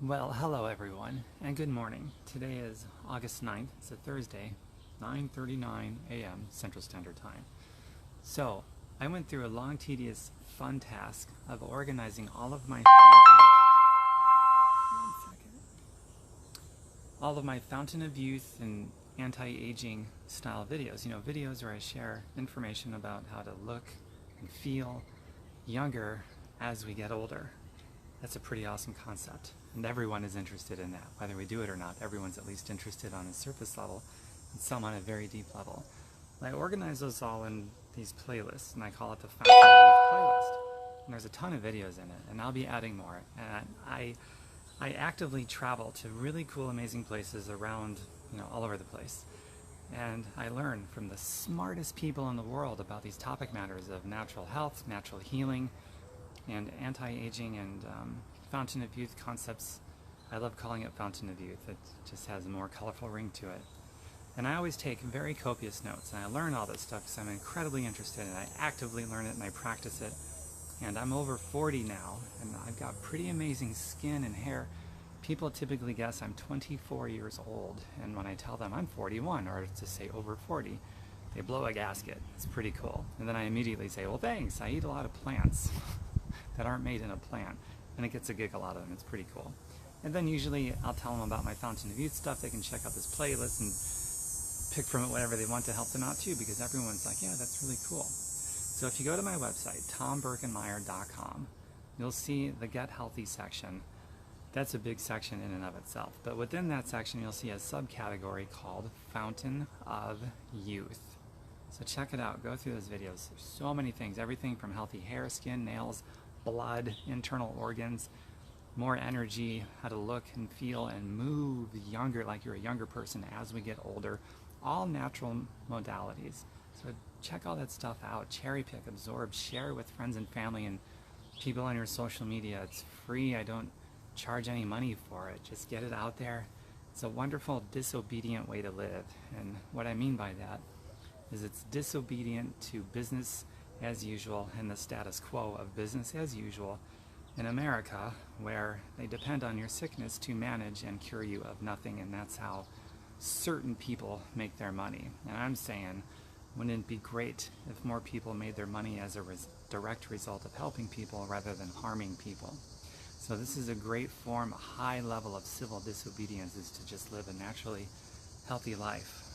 Well, hello everyone, and good morning. Today is August 9th. It's a Thursday, 9:39 a.m. Central Standard Time. So, I went through a long, tedious, fun task of organizing all of my Fountain of Youth and anti-aging style videos. Videos where I share information about how to look and feel younger as we get older. That's a pretty awesome concept, and everyone is interested in that. Whether we do it or not, everyone's at least interested on a surface level, and some on a very deep level. I organize those all in these playlists, and I call it the Fountain of Youth playlist. And there's a ton of videos in it, and I'll be adding more. And I actively travel to really cool, amazing places around, all over the place. And I learn from the smartest people in the world about these topic matters of natural health, natural healing, and anti-aging and Fountain of Youth concepts. I love calling it Fountain of Youth. It just has a more colorful ring to it. And I always take very copious notes, and I learn all this stuff because I'm incredibly interested, and I actively learn it and I practice it. And I'm over 40 now, and I've got pretty amazing skin and hair. People typically guess I'm 24 years old, and when I tell them I'm 41, or to say over 40, they blow a gasket. It's pretty cool. And then I immediately say, well, thanks, I eat a lot of plants that aren't made in a plant, and it gets a giggle out of them. It's pretty cool. And then usually I'll tell them about my Fountain of Youth stuff. They can check out this playlist and pick from it whatever they want to help them out too, because everyone's like, yeah, that's really cool. So if you go to my website, tombirkenmeyer.com, you'll see the Get Healthy section. That's a big section in and of itself. But within that section, you'll see a subcategory called Fountain of Youth. So check it out. Go through those videos. There's so many things. Everything from healthy hair, skin, nails, blood, internal organs, more energy, how to look and feel and move younger, like you're a younger person as we get older. All natural modalities. So check all that stuff out. Cherry pick, absorb, share with friends and family and people on your social media. It's free. I don't charge any money for it. Just get it out there. It's a wonderful disobedient way to live. And what I mean by that is it's disobedient to business as usual and the status quo of business as usual in America, where they depend on your sickness to manage and cure you of nothing, and that's how certain people make their money. And I'm saying, wouldn't it be great if more people made their money as a direct result of helping people rather than harming people? So this is a great form, a high level of civil disobedience, is to just live a naturally healthy life,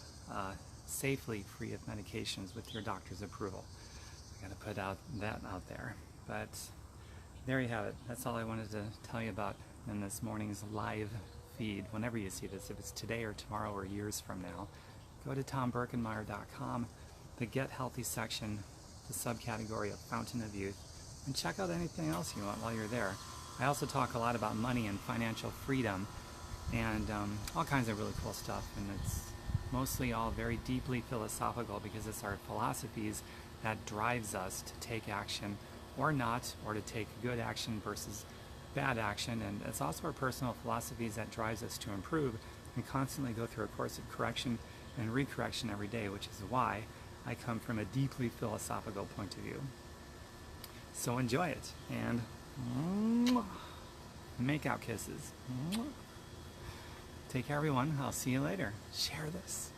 safely, free of medications, with your doctor's approval. I gotta put that out there. But there you have it. That's all I wanted to tell you about in this morning's live feed. Whenever you see this, if it's today or tomorrow or years from now, go to tombirkenmeyer.com, the Get Healthy section, the subcategory of Fountain of Youth, and check out anything else you want while you're there. I also talk a lot about money and financial freedom and all kinds of really cool stuff, and it's mostly all very deeply philosophical because it's our philosophies that drives us to take action or not, or to take good action versus bad action. And it's also our personal philosophies that drives us to improve and constantly go through a course of correction and recorrection every day, which is why I come from a deeply philosophical point of view. So enjoy it, and make out kisses. Take care, everyone. I'll see you later. Share this.